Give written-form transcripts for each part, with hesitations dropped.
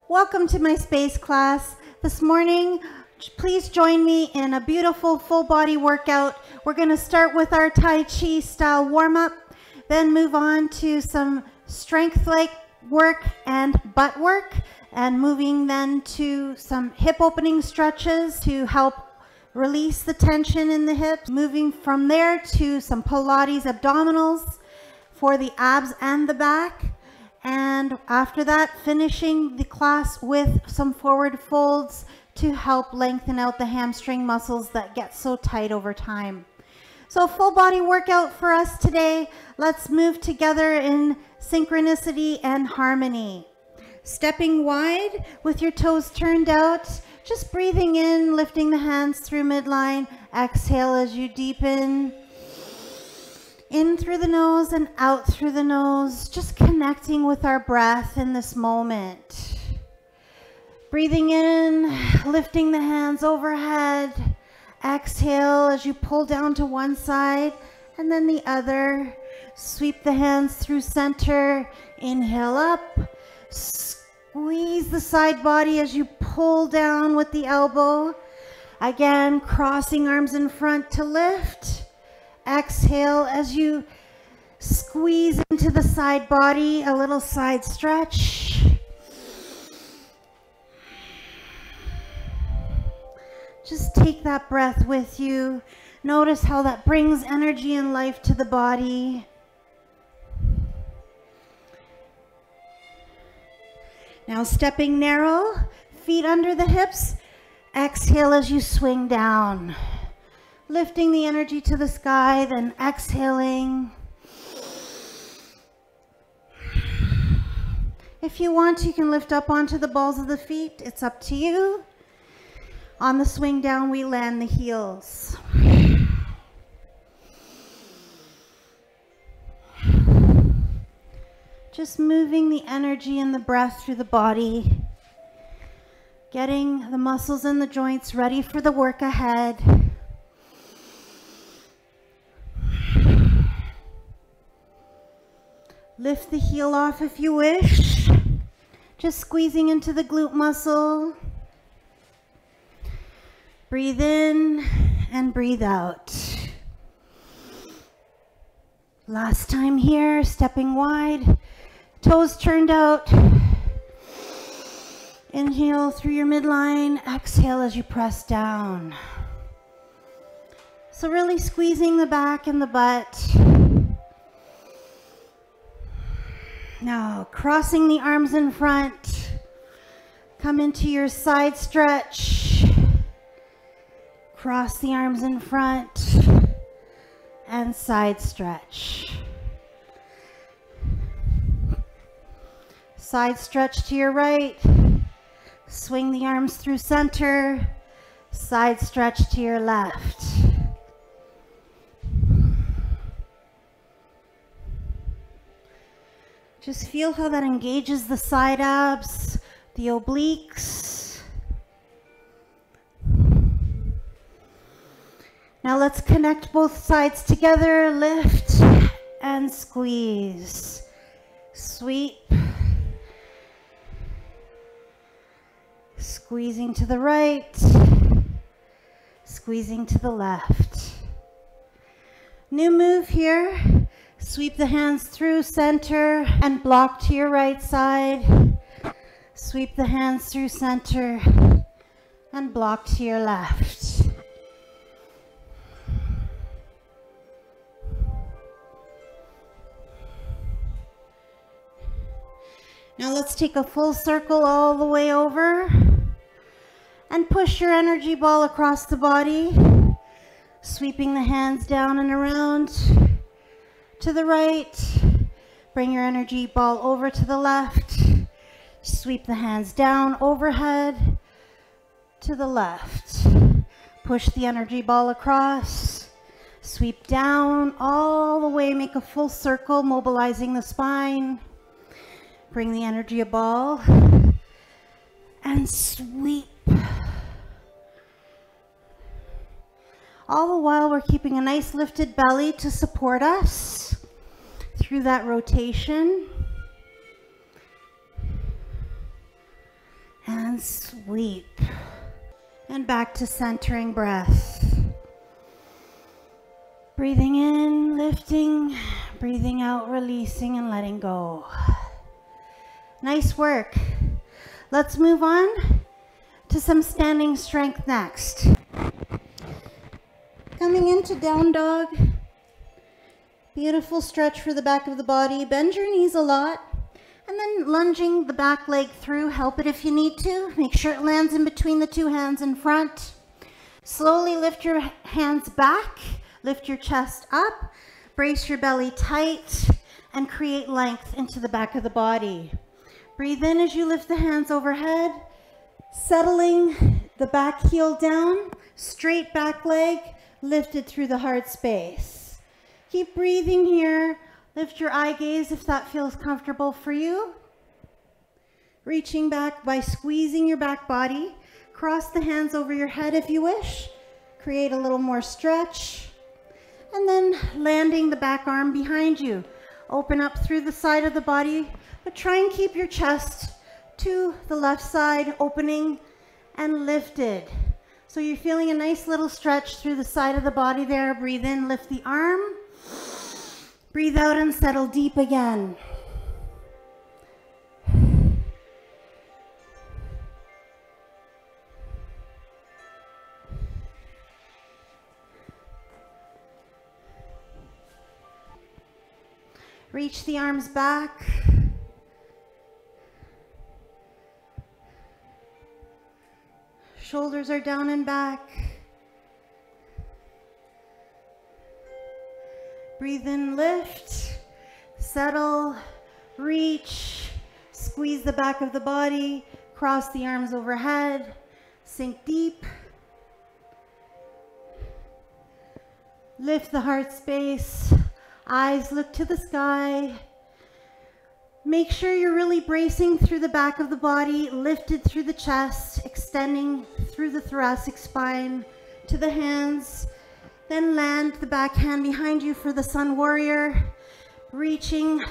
Welcome to my space class. This morning, please join me in a beautiful full body workout. We're going to start with our Tai Chi style warm-up, then move on to some strength-like work and butt work, and moving then to some hip opening stretches to help release the tension in the hips. Moving from there to some Pilates abdominals for the abs and the back. And after that, finishing the class with some forward folds to help lengthen out the hamstring muscles that get so tight over time. So full body workout for us today. Let's move together in synchronicity and harmony. Stepping wide with your toes turned out, just breathing in, lifting the hands through midline. Exhale as you deepen. In through the nose and out through the nose, just connecting with our breath in this moment. Breathing in, lifting the hands overhead. Exhale as you pull down to one side and then the other. Sweep the hands through center. Inhale up. Squeeze the side body as you pull down with the elbow. Again, crossing arms in front to lift. Exhale as you squeeze into the side body, a little side stretch. Just take that breath with you. Notice how that brings energy and life to the body. Now stepping narrow, feet under the hips. Exhale as you swing down. Lifting the energy to the sky, then exhaling. If you want, you can lift up onto the balls of the feet. It's up to you. On the swing down, we land the heels. Just moving the energy and the breath through the body. Getting the muscles and the joints ready for the work ahead. Lift the heel off if you wish. Just squeezing into the glute muscle. Breathe in and breathe out. Last time here, stepping wide. Toes turned out. Inhale through your midline. Exhale as you press down. So really squeezing the back and the butt. Now, crossing the arms in front. Come into your side stretch. Cross the arms in front. And side stretch. Side stretch to your right. Swing the arms through center. Side stretch to your left. Just feel how that engages the side abs, the obliques. Now let's connect both sides together. Lift and squeeze. Sweep. Squeezing to the right. Squeezing to the left. New move here. Sweep the hands through center and block to your right side. Sweep the hands through center and block to your left. Now let's take a full circle all the way over and push your energy ball across the body, sweeping the hands down and around. To the right, bring your energy ball over to the left, sweep the hands down overhead to the left, push the energy ball across, sweep down all the way, make a full circle, mobilizing the spine, bring the energy ball and sweep. All the while we're keeping a nice lifted belly to support us through that rotation. then sweep. And back to centering breath. Breathing in, lifting, breathing out, releasing and letting go. Nice work. Let's move on to some standing strength next. Coming into down dog. Beautiful stretch for the back of the body. Bend your knees a lot. And then lunging the back leg through. Help it if you need to. Make sure it lands in between the two hands in front. Slowly lift your hands back. Lift your chest up. Brace your belly tight. And create length into the back of the body. Breathe in as you lift the hands overhead. Settling the back heel down. Straight back leg. Lifted through the heart space. Keep breathing here. Lift your eye gaze if that feels comfortable for you. Reaching back by squeezing your back body. Cross the hands over your head if you wish. Create a little more stretch. And then landing the back arm behind you. Open up through the side of the body, but try and keep your chest to the left side, opening and lifted. So you're feeling a nice little stretch through the side of the body there. Breathe in, lift the arm. Breathe out and settle deep again. Reach the arms back. Shoulders are down and back. Breathe in, lift, settle, reach, squeeze the back of the body, cross the arms overhead, sink deep. Lift the heart space, eyes look to the sky. Make sure you're really bracing through the back of the body, lifted through the chest, extending through the thoracic spine to the hands. Then land the back hand behind you for the Sun Warrior. Reaching,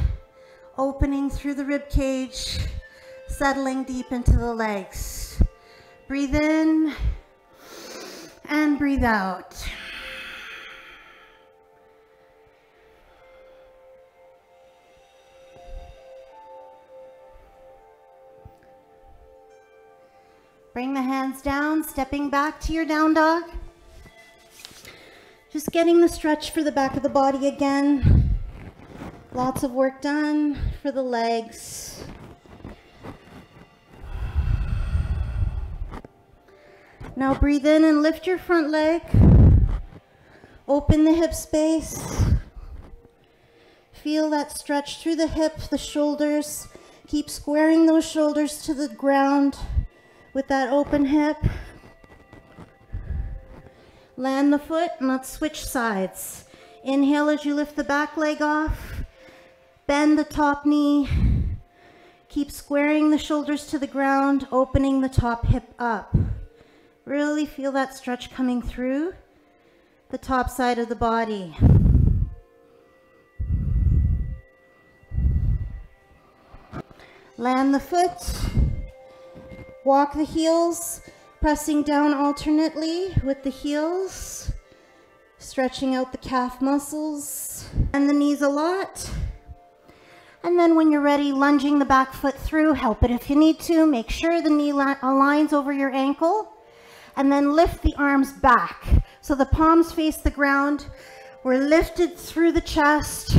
opening through the rib cage, settling deep into the legs. Breathe in and breathe out. Bring the hands down, stepping back to your down dog. Just getting the stretch for the back of the body again. Lots of work done for the legs. Now breathe in and lift your front leg. Open the hip space. Feel that stretch through the hip, the shoulders. Keep squaring those shoulders to the ground with that open hip. Land the foot and let's switch sides. Inhale as you lift the back leg off. Bend the top knee. Keep squaring the shoulders to the ground, opening the top hip up. Really feel that stretch coming through the top side of the body. Land the foot. Walk the heels, pressing down alternately with the heels, stretching out the calf muscles and the knees a lot. And then when you're ready, lunging the back foot through, help it if you need to. Make sure the knee aligns over your ankle. And then lift the arms back. So the palms face the ground. We're lifted through the chest.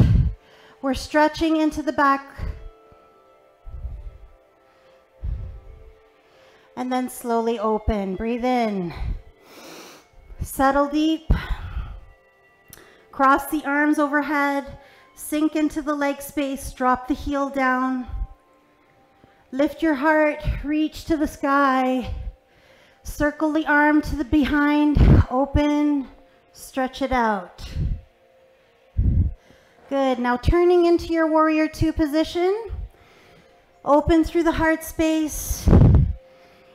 We're stretching into the back. And then slowly open. Breathe in. Settle deep. Cross the arms overhead. Sink into the leg space. Drop the heel down. Lift your heart. Reach to the sky. Circle the arm to the behind. Open. Stretch it out. Good. Now turning into your warrior two position. Open through the heart space.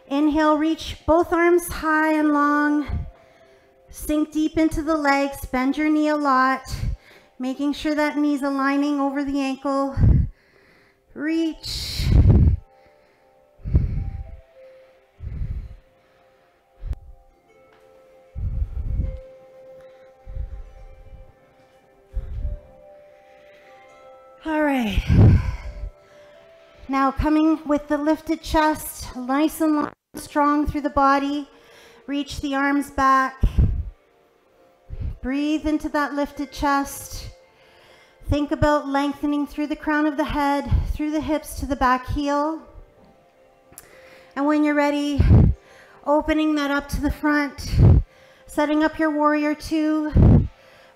Inhale, reach both arms high and long. Sink deep into the legs. Bend your knee a lot. Making sure that knee's aligning over the ankle. Reach. All right. Now coming with the lifted chest, nice and long, strong through the body. Reach the arms back. Breathe into that lifted chest. Think about lengthening through the crown of the head, through the hips to the back heel. And when you're ready, opening that up to the front, setting up your warrior two.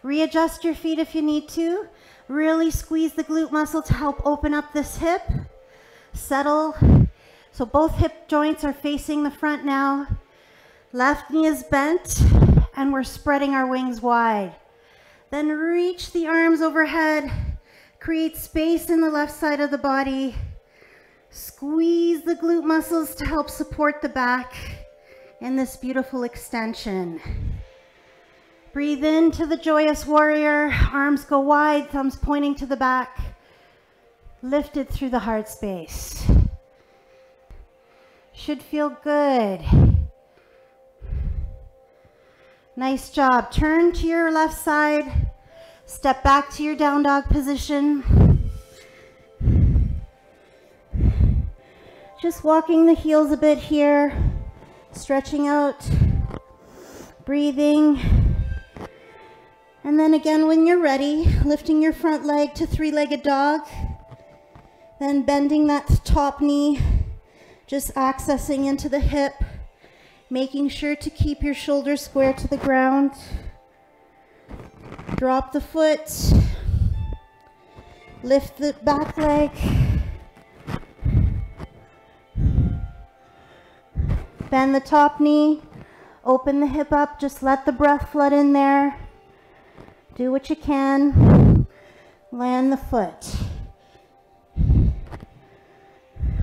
Readjust your feet if you need to. Really squeeze the glute muscle to help open up this hip. Settle. So both hip joints are facing the front now. Left knee is bent, and we're spreading our wings wide. Then reach the arms overhead. Create space in the left side of the body. Squeeze the glute muscles to help support the back in this beautiful extension. Breathe into the joyous warrior. Arms go wide, thumbs pointing to the back. Lifted through the heart space. Should feel good. Nice job. Turn to your left side. Step back to your down dog position. Just walking the heels a bit here. Stretching out. Breathing. And then again, when you're ready, lifting your front leg to three-legged dog. Then bending that top knee. Just accessing into the hip. Making sure to keep your shoulders square to the ground. Drop the foot. Lift the back leg. Bend the top knee. Open the hip up. Just let the breath flood in there. Do what you can. Land the foot.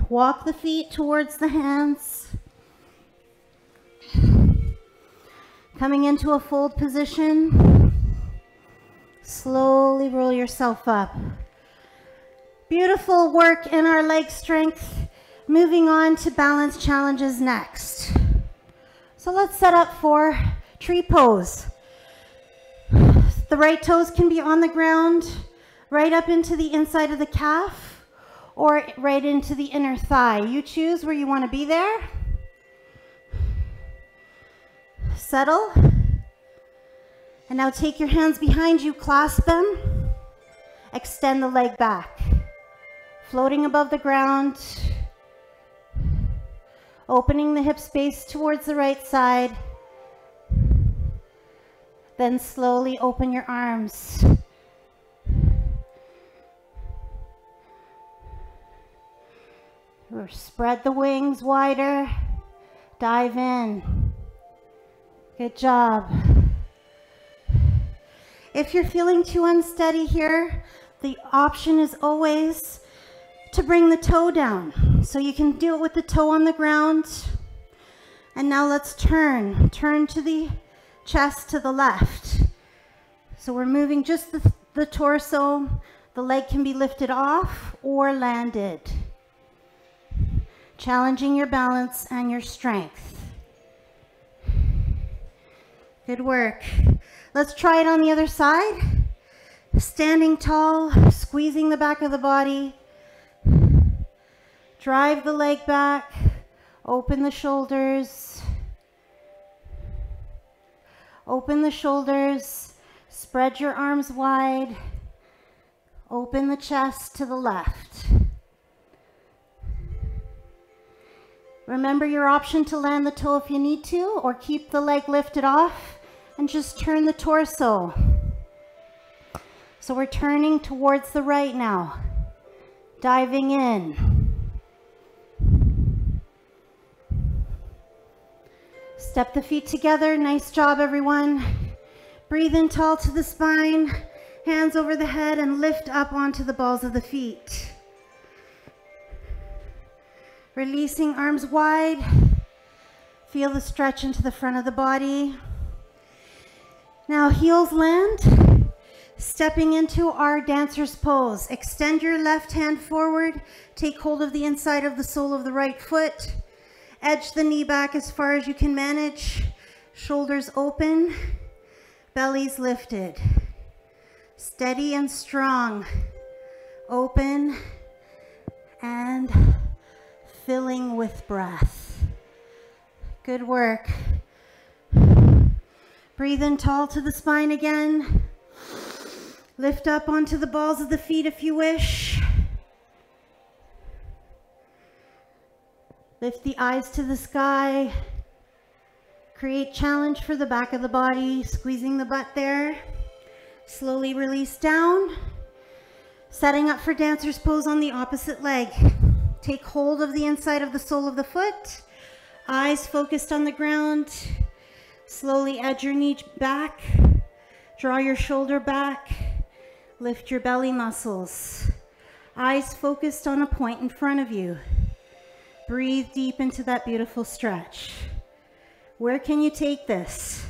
Walk the feet towards the hands. Coming into a fold position. Slowly roll yourself up. Beautiful work in our leg strength. Moving on to balance challenges next. So let's set up for tree pose. The right toes can be on the ground, right up into the inside of the calf, or right into the inner thigh. You choose where you want to be there. Settle. And now take your hands behind you, clasp them. Extend the leg back. Floating above the ground. Opening the hip space towards the right side. Then slowly open your arms. Spread the wings wider. Dive in. Good job. If you're feeling too unsteady here, the option is always to bring the toe down. So you can do it with the toe on the ground. And now let's turn. Turn to the chest to the left. So we're moving just the torso. The leg can be lifted off or landed. Challenging your balance and your strength. Good work. Let's try it on the other side. Standing tall, squeezing the back of the body. Drive the leg back. Open the shoulders. Open the shoulders. Spread your arms wide. Open the chest to the left. Remember your option to land the toe if you need to, or keep the leg lifted off and just turn the torso. So we're turning towards the right now. Diving in. Step the feet together. Nice job, everyone. Breathe in tall to the spine. Hands over the head and lift up onto the balls of the feet. Releasing arms wide. Feel the stretch into the front of the body. Now heels land. Stepping into our dancer's pose. Extend your left hand forward. Take hold of the inside of the sole of the right foot. Edge the knee back as far as you can manage. Shoulders open. Bellies lifted. Steady and strong. open, and filling with breath. Good work. Breathe in tall to the spine again. Lift up onto the balls of the feet if you wish. Lift the eyes to the sky. Create challenge for the back of the body, squeezing the butt there. Slowly release down. Setting up for dancer's pose on the opposite leg. Take hold of the inside of the sole of the foot. Eyes focused on the ground. Slowly edge your knee back. Draw your shoulder back. Lift your belly muscles. Eyes focused on a point in front of you. Breathe deep into that beautiful stretch. Where can you take this?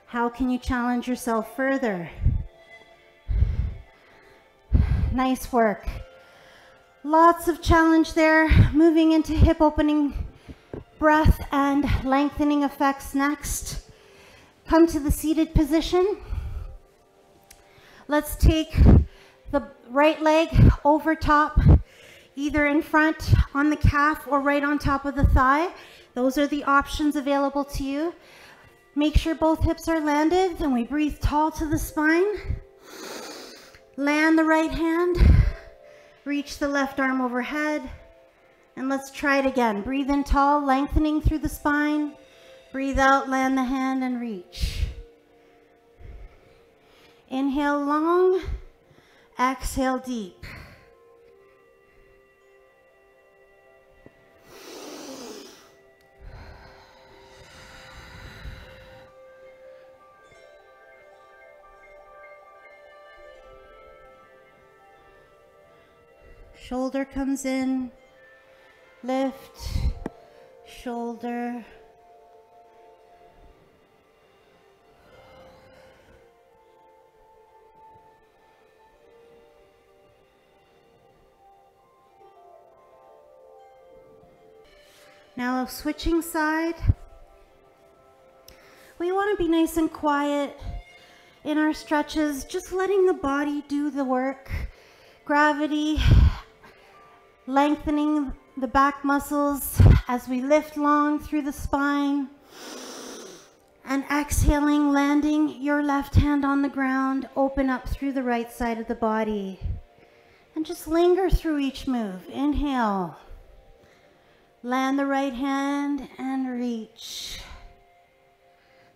How can you challenge yourself further? Nice work. Lots of challenge there. Moving into hip opening breath and lengthening effects next. Come to the seated position. Let's take the right leg over top, either in front on the calf or right on top of the thigh. Those are the options available to you. Make sure both hips are landed, and we breathe tall to the spine. Land the right hand, reach the left arm overhead, and let's try it again. Breathe in tall, lengthening through the spine. Breathe out, land the hand and reach. Inhale long, exhale deep. Shoulder comes in, lift, shoulder. Now switching side. We want to be nice and quiet in our stretches, just letting the body do the work. Gravity, lengthening the back muscles as we lift long through the spine, and exhaling, landing your left hand on the ground, open up through the right side of the body, and just linger through each move. Inhale, land the right hand and reach.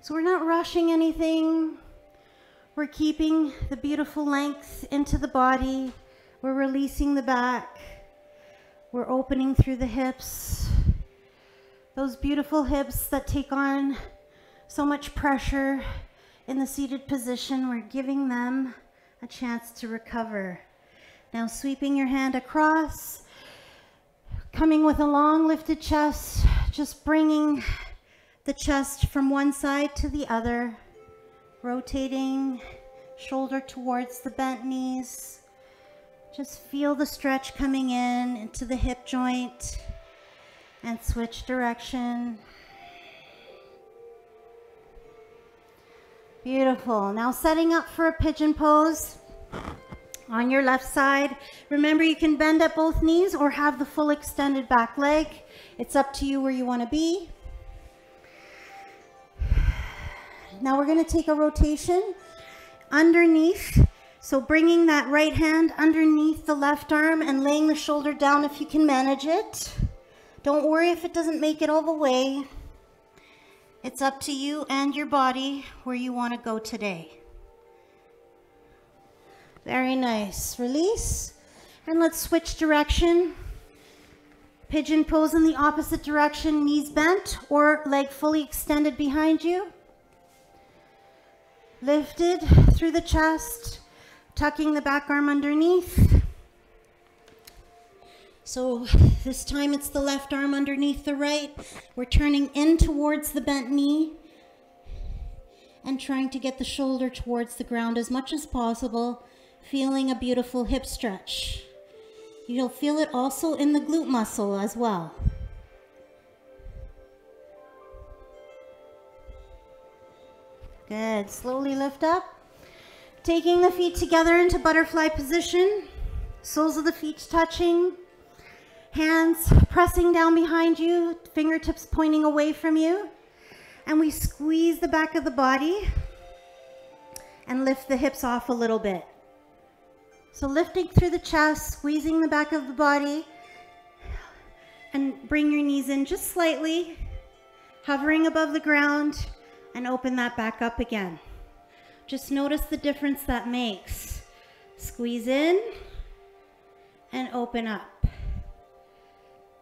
So we're not rushing anything. We're keeping the beautiful length into the body. We're releasing the back. We're opening through the hips. Those beautiful hips that take on so much pressure in the seated position, we're giving them a chance to recover. Now sweeping your hand across, coming with a long lifted chest, just bringing the chest from one side to the other, rotating shoulder towards the bent knees. Just feel the stretch coming in into the hip joint and switch direction. Beautiful. Now setting up for a pigeon pose on your left side. Remember, you can bend at both knees or have the full extended back leg. It's up to you where you want to be. Now we're going to take a rotation underneath. So bringing that right hand underneath the left arm and laying the shoulder down if you can manage it. Don't worry if it doesn't make it all the way. It's up to you and your body where you want to go today. Very nice. Release. And let's switch direction. Pigeon pose in the opposite direction, knees bent or leg fully extended behind you. Lifted through the chest. Tucking the back arm underneath. So this time it's the left arm underneath the right. We're turning in towards the bent knee and trying to get the shoulder towards the ground as much as possible, feeling a beautiful hip stretch. You'll feel it also in the glute muscle as well. Good. Slowly lift up. Taking the feet together into butterfly position. soles of the feet touching, hands pressing down behind you, fingertips pointing away from you. And we squeeze the back of the body and lift the hips off a little bit. So lifting through the chest, squeezing the back of the body, and bring your knees in just slightly, hovering above the ground, and open that back up again. Just notice the difference that makes. Squeeze in and open up.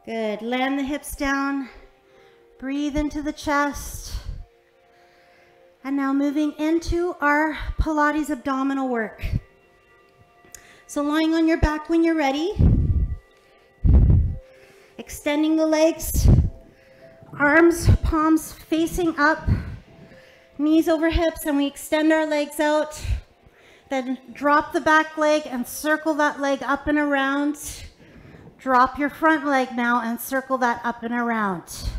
Good. Land the hips down. Breathe into the chest. And now moving into our Pilates abdominal work. So lying on your back when you're ready. Extending the legs. Arms, palms facing up. Knees over hips, and we extend our legs out. Then drop the back leg and circle that leg up and around. Drop your front leg now and circle that up and around.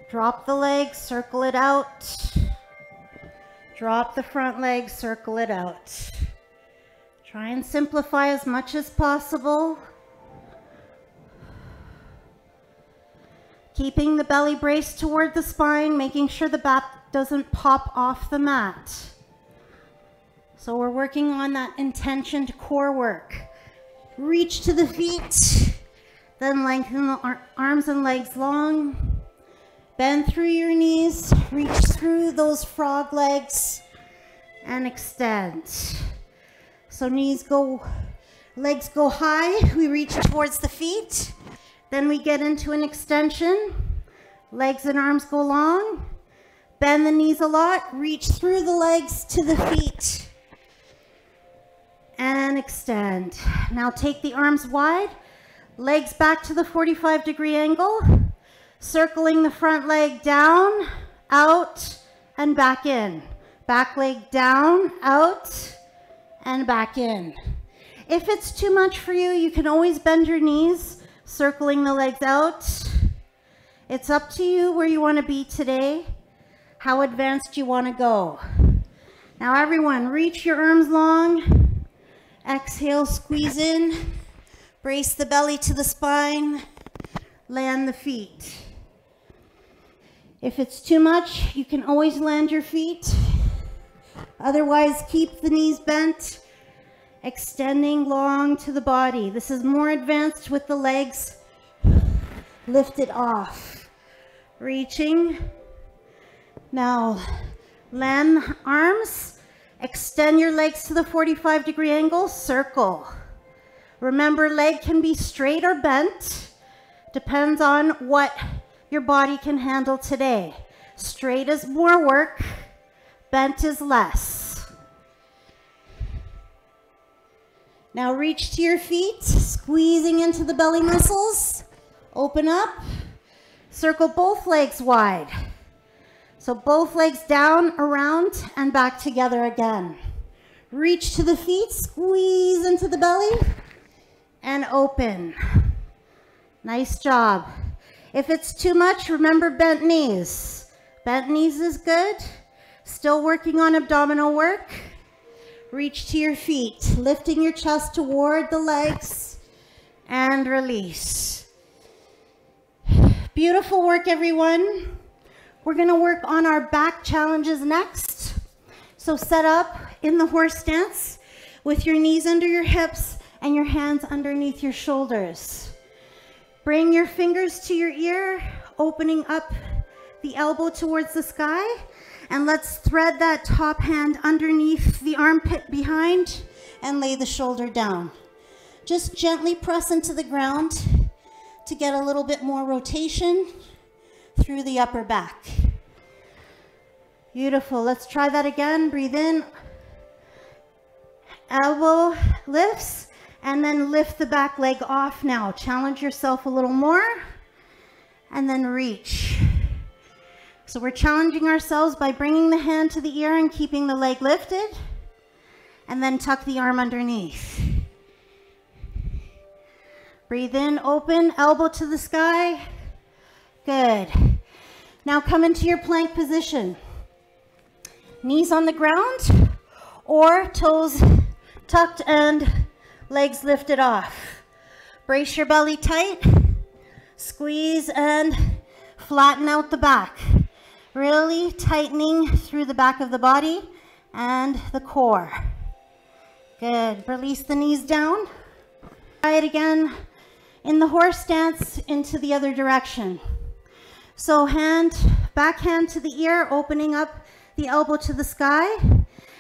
Drop the leg, circle it out. Drop the front leg, circle it out. Try and simplify as much as possible. Keeping the belly braced toward the spine, making sure the back doesn't pop off the mat. So we're working on that intentioned core work. Reach to the feet, then lengthen the arms and legs long. Bend through your knees, reach through those frog legs, and extend. So legs go high, we reach towards the feet, then we get into an extension. Legs and arms go long. Bend the knees a lot, reach through the legs to the feet, and extend. Now take the arms wide, legs back to the 45-degree angle, circling the front leg down, out, and back in. Back leg down, out, and back in. If it's too much for you, you can always bend your knees, circling the legs out. It's up to you where you want to be today, how advanced you want to go. Now everyone, reach your arms long. Exhale, squeeze in. Brace the belly to the spine. Land the feet. If it's too much, you can always land your feet. Otherwise, keep the knees bent, extending long to the body. This is more advanced with the legs lifted off. Reaching. Now, land the arms. Extend your legs to the 45-degree angle. Circle. Remember, leg can be straight or bent. Depends on what your body can handle today. Straight is more work. Bent is less. Now reach to your feet, squeezing into the belly muscles. Open up. Circle both legs wide. So both legs down, around, and back together again. Reach to the feet, squeeze into the belly, and open. Nice job. If it's too much, remember bent knees. Bent knees is good. Still working on abdominal work. Reach to your feet, lifting your chest toward the legs, and release. Beautiful work, everyone. We're going to work on our back challenges next. So set up in the horse stance with your knees under your hips and your hands underneath your shoulders. Bring your fingers to your ear, opening up the elbow towards the sky. And let's thread that top hand underneath the armpit behind and lay the shoulder down. Just gently press into the ground to get a little bit more rotation through the upper back. Beautiful. Let's try that again. Breathe in. Elbow lifts, and then lift the back leg off now. Challenge yourself a little more, and then reach. So we're challenging ourselves by bringing the hand to the ear and keeping the leg lifted, and then tuck the arm underneath. Breathe in, open, elbow to the sky. Good. Now come into your plank position. Knees on the ground or toes tucked and legs lifted off. Brace your belly tight, squeeze and flatten out the back. Really tightening through the back of the body and the core. Good. Release the knees down. Try it again in the horse stance into the other direction. So back hand to the ear, opening up the elbow to the sky,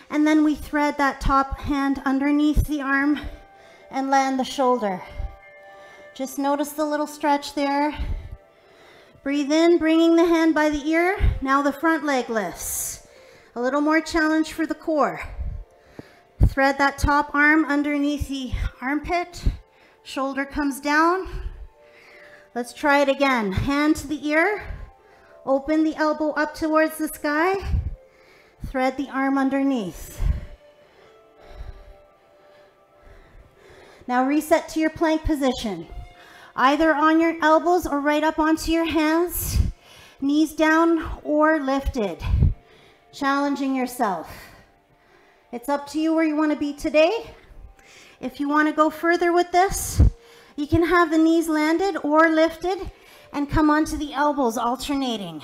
and then we thread that top hand underneath the arm and land the shoulder. Just notice the little stretch there. Breathe in, bringing the hand by the ear. Now the front leg lifts. A little more challenge for the core. Thread that top arm underneath the armpit. Shoulder comes down. Let's try it again. Hand to the ear. Open the elbow up towards the sky. Thread the arm underneath. Now reset to your plank position. Either on your elbows or right up onto your hands. Knees down or lifted. Challenging yourself. It's up to you where you want to be today. If you want to go further with this, you can have the knees landed or lifted and come onto the elbows alternating.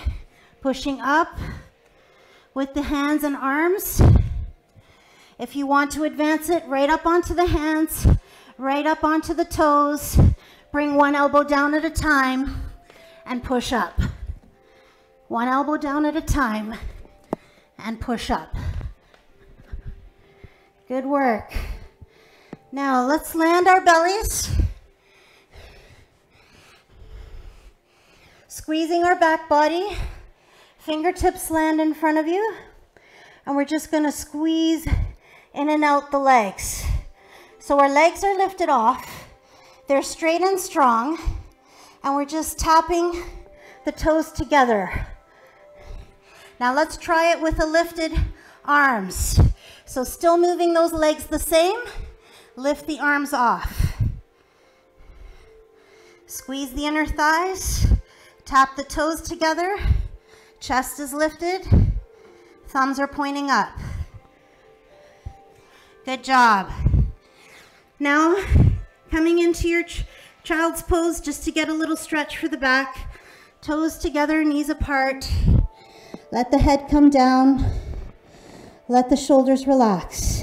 Pushing up with the hands and arms. If you want to advance it, right up onto the hands, right up onto the toes. Bring one elbow down at a time and push up. One elbow down at a time and push up. Good work. Now let's land our bellies. Squeezing our back body. Fingertips land in front of you. And we're just going to squeeze in and out the legs. So our legs are lifted off. They're straight and strong. And we're just tapping the toes together. Now let's try it with the lifted arms. So still moving those legs the same. Lift the arms off. Squeeze the inner thighs. Tap the toes together. Chest is lifted. Thumbs are pointing up. Good job. Now, coming into your child's pose just to get a little stretch for the back. Toes together, knees apart. Let the head come down. Let the shoulders relax.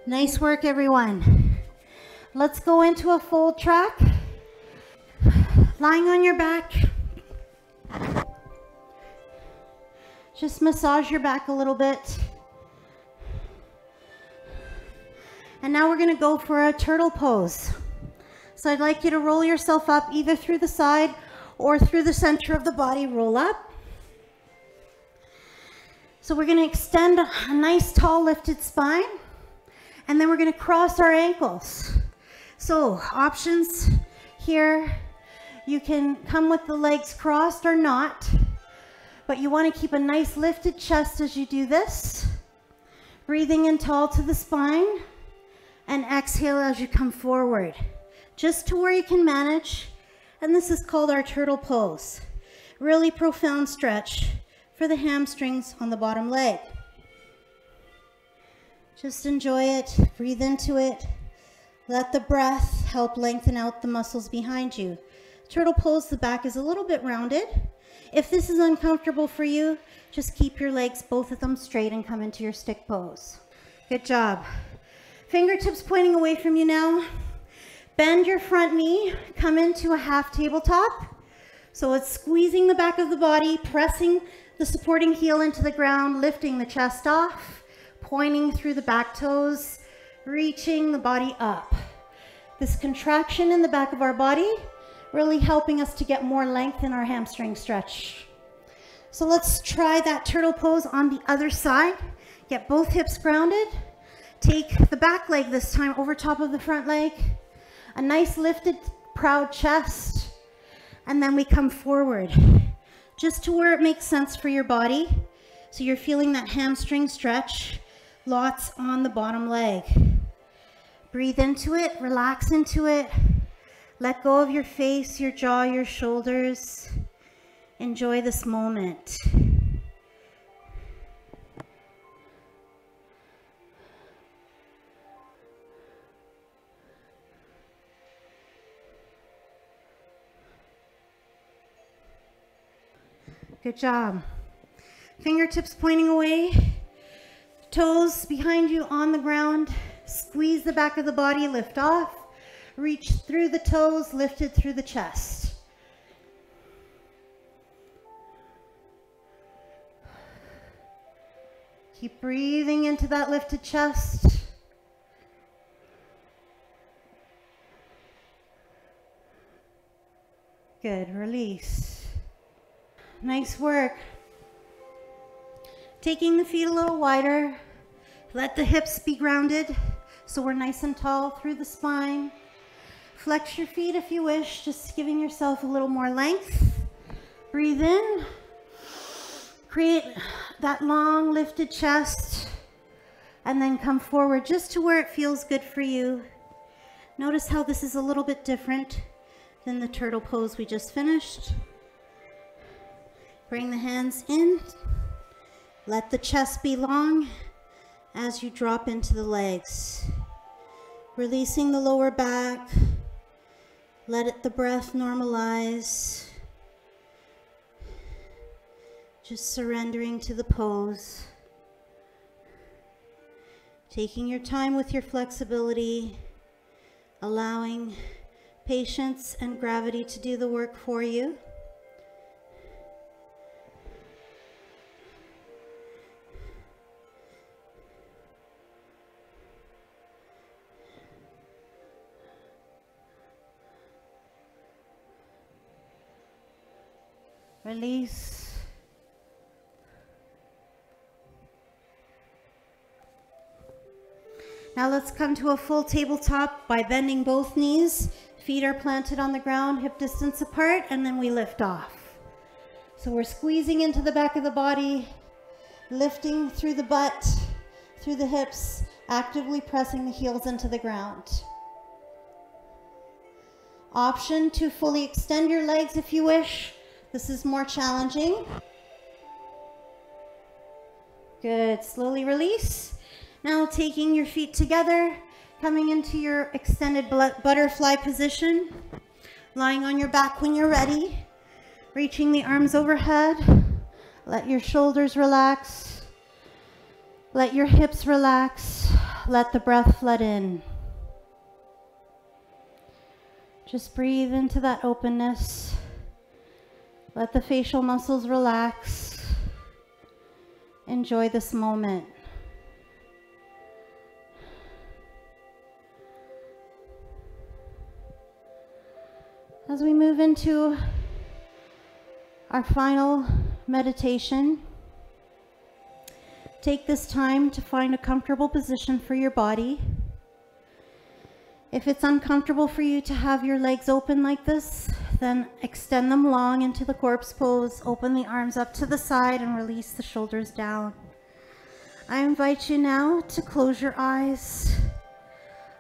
Nice work, everyone. Let's go into a fold track. Lying on your back. Just massage your back a little bit. And now we're going to go for a turtle pose. So I'd like you to roll yourself up either through the side or through the center of the body. Roll up. So we're going to extend a nice tall lifted spine. And then we're going to cross our ankles. So options here. You can come with the legs crossed or not. But you want to keep a nice lifted chest as you do this. Breathing in tall to the spine. And exhale as you come forward. Just to where you can manage. And this is called our turtle pose. Really profound stretch for the hamstrings on the bottom leg. Just enjoy it. Breathe into it. Let the breath help lengthen out the muscles behind you. Turtle pose, the back is a little bit rounded. If this is uncomfortable for you, just keep your legs, both of them, straight and come into your stick pose. Good job. Fingertips pointing away from you now. Bend your front knee, come into a half tabletop. So it's squeezing the back of the body, pressing the supporting heel into the ground, lifting the chest off, pointing through the back toes, reaching the body up. This contraction in the back of our body really helping us to get more length in our hamstring stretch. So let's try that turtle pose on the other side. Get both hips grounded. Take the back leg this time over top of the front leg. A nice lifted, proud chest. And then we come forward, just to where it makes sense for your body. So you're feeling that hamstring stretch, lots on the bottom leg. Breathe into it, relax into it. Let go of your face, your jaw, your shoulders. Enjoy this moment. Good job. Fingertips pointing away. Toes behind you on the ground. Squeeze the back of the body, lift off. Reach through the toes, lift it through the chest. Keep breathing into that lifted chest. Good, release. Nice work. Taking the feet a little wider. Let the hips be grounded so we're nice and tall through the spine. Flex your feet if you wish, just giving yourself a little more length. Breathe in. Create that long lifted chest and then come forward just to where it feels good for you. Notice how this is a little bit different than the turtle pose we just finished. Bring the hands in. Let the chest be long as you drop into the legs. Releasing the lower back. Let the breath normalize. Just surrendering to the pose. Taking your time with your flexibility. Allowing patience and gravity to do the work for you. Release. Now let's come to a full tabletop by bending both knees. Feet are planted on the ground, hip distance apart, and then we lift off. So we're squeezing into the back of the body, lifting through the butt, through the hips, actively pressing the heels into the ground. Option to fully extend your legs if you wish. This is more challenging. Good, slowly release. Now taking your feet together, coming into your extended butterfly position, lying on your back when you're ready, reaching the arms overhead. Let your shoulders relax. Let your hips relax. Let the breath flood in. Just breathe into that openness. Let the facial muscles relax. Enjoy this moment. As we move into our final meditation, take this time to find a comfortable position for your body. If it's uncomfortable for you to have your legs open like this, then extend them long into the corpse pose. Open the arms up to the side and release the shoulders down. I invite you now to close your eyes.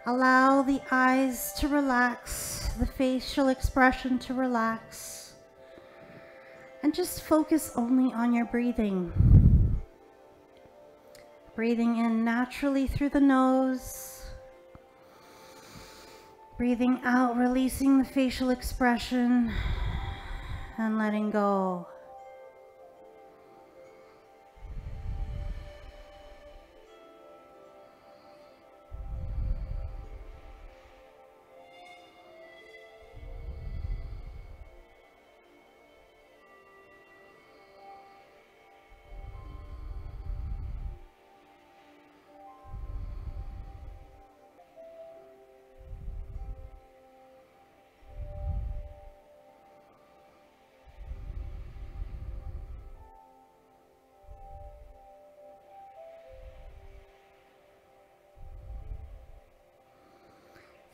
Allow the eyes to relax, the facial expression to relax, and just focus only on your breathing. Breathing in naturally through the nose. Breathing out, releasing the facial expression and letting go.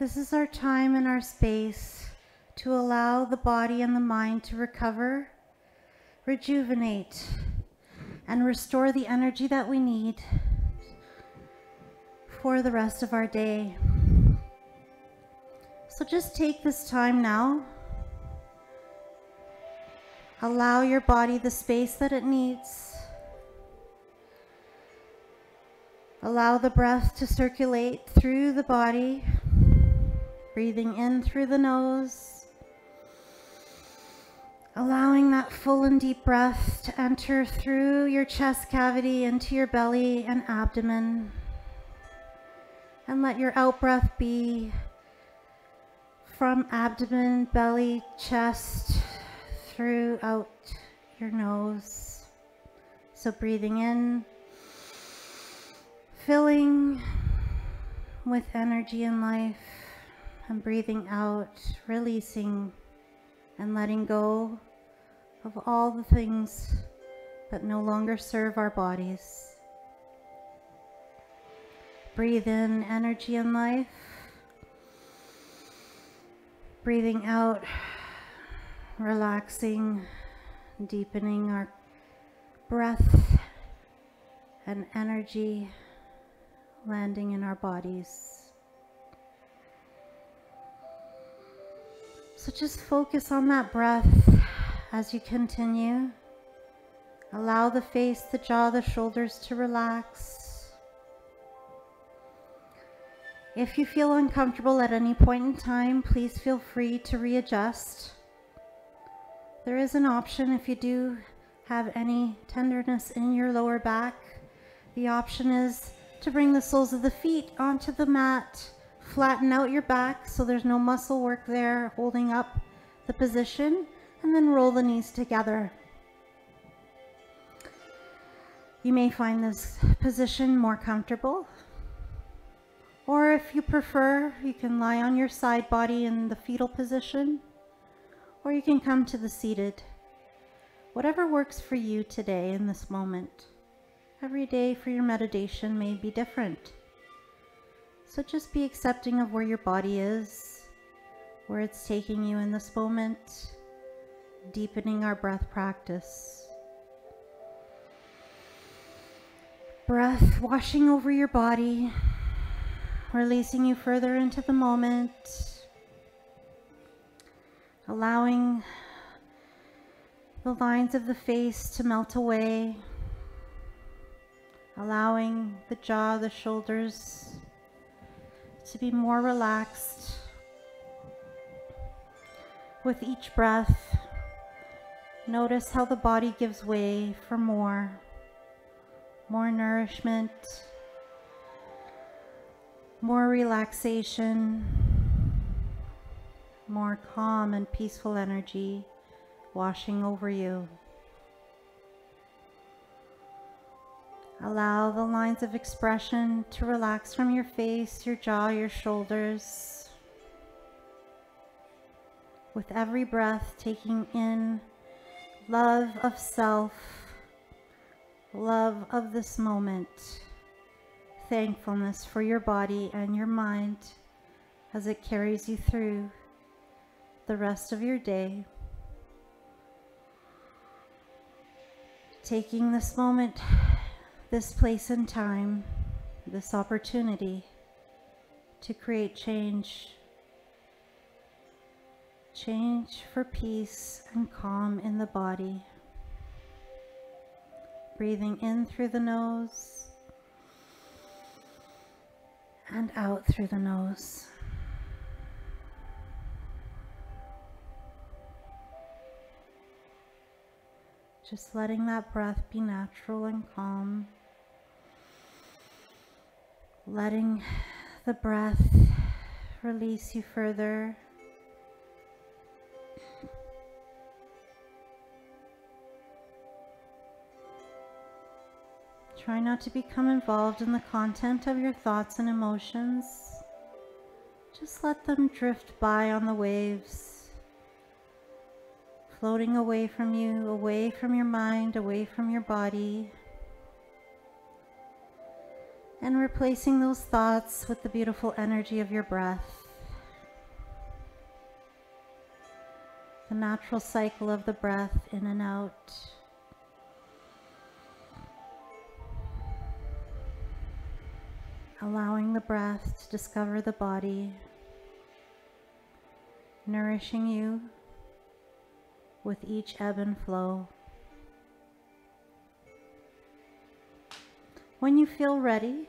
This is our time and our space to allow the body and the mind to recover, rejuvenate, and restore the energy that we need for the rest of our day. So just take this time now. Allow your body the space that it needs. Allow the breath to circulate through the body, breathing in through the nose, allowing that full and deep breath to enter through your chest cavity into your belly and abdomen. And let your out breath be from abdomen, belly, chest, throughout your nose. So breathing in, filling with energy and life, and breathing out, releasing and letting go of all the things that no longer serve our bodies. Breathe in energy and life. Breathing out, relaxing, deepening our breath and energy landing in our bodies. So just focus on that breath as you continue. Allow the face, the jaw, the shoulders to relax. If you feel uncomfortable at any point in time, please feel free to readjust. There is an option if you do have any tenderness in your lower back. The option is to bring the soles of the feet onto the mat, flatten out your back so there's no muscle work there holding up the position, and then roll the knees together. You may find this position more comfortable, or if you prefer, you can lie on your side body in the fetal position, or you can come to the seated. Whatever works for you today in this moment. Every day for your meditation may be different. So just be accepting of where your body is, where it's taking you in this moment, deepening our breath practice. Breath washing over your body, releasing you further into the moment, allowing the lines of the face to melt away, allowing the jaw, the shoulders to be more relaxed. With each breath, notice how the body gives way for more nourishment, more relaxation, more calm and peaceful energy washing over you. Allow the lines of expression to relax from your face, your jaw, your shoulders. With every breath, taking in love of self, love of this moment, thankfulness for your body and your mind as it carries you through the rest of your day. Taking this moment, this place and time, this opportunity to create change. Change for peace and calm in the body. Breathing in through the nose and out through the nose. Just letting that breath be natural and calm. Letting the breath release you further. Try not to become involved in the content of your thoughts and emotions. Just let them drift by on the waves, floating away from you, away from your mind, away from your body, and replacing those thoughts with the beautiful energy of your breath. The natural cycle of the breath in and out. Allowing the breath to discover the body, nourishing you with each ebb and flow. When you feel ready,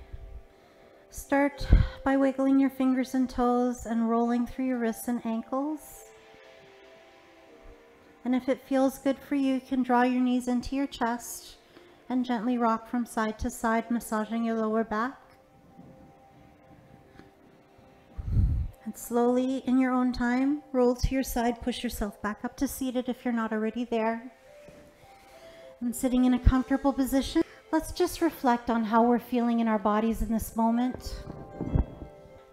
start by wiggling your fingers and toes and rolling through your wrists and ankles. And if it feels good for you, you can draw your knees into your chest and gently rock from side to side, massaging your lower back. And slowly, in your own time, roll to your side, push yourself back up to seated if you're not already there. And sitting in a comfortable position, let's just reflect on how we're feeling in our bodies in this moment.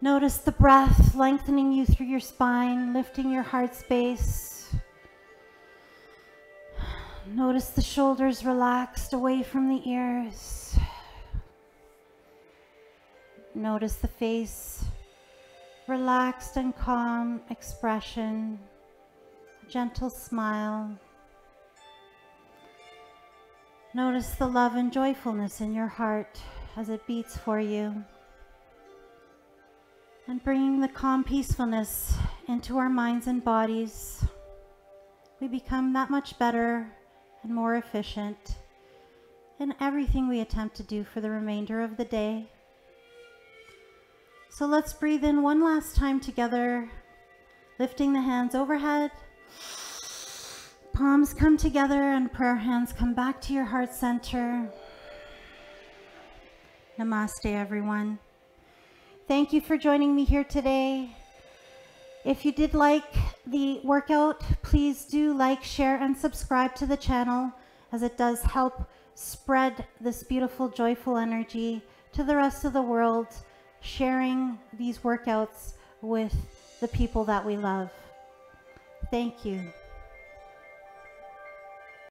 Notice the breath lengthening you through your spine, lifting your heart space. Notice the shoulders relaxed away from the ears. Notice the face, relaxed and calm expression, a gentle smile. Notice the love and joyfulness in your heart as it beats for you. And bringing the calm peacefulness into our minds and bodies, we become that much better and more efficient in everything we attempt to do for the remainder of the day. So let's breathe in one last time together, lifting the hands overhead. Palms come together and prayer hands come back to your heart center. Namaste, everyone. Thank you for joining me here today. If you did like the workout, please do like, share, and subscribe to the channel, as it does help spread this beautiful, joyful energy to the rest of the world, sharing these workouts with the people that we love. Thank you.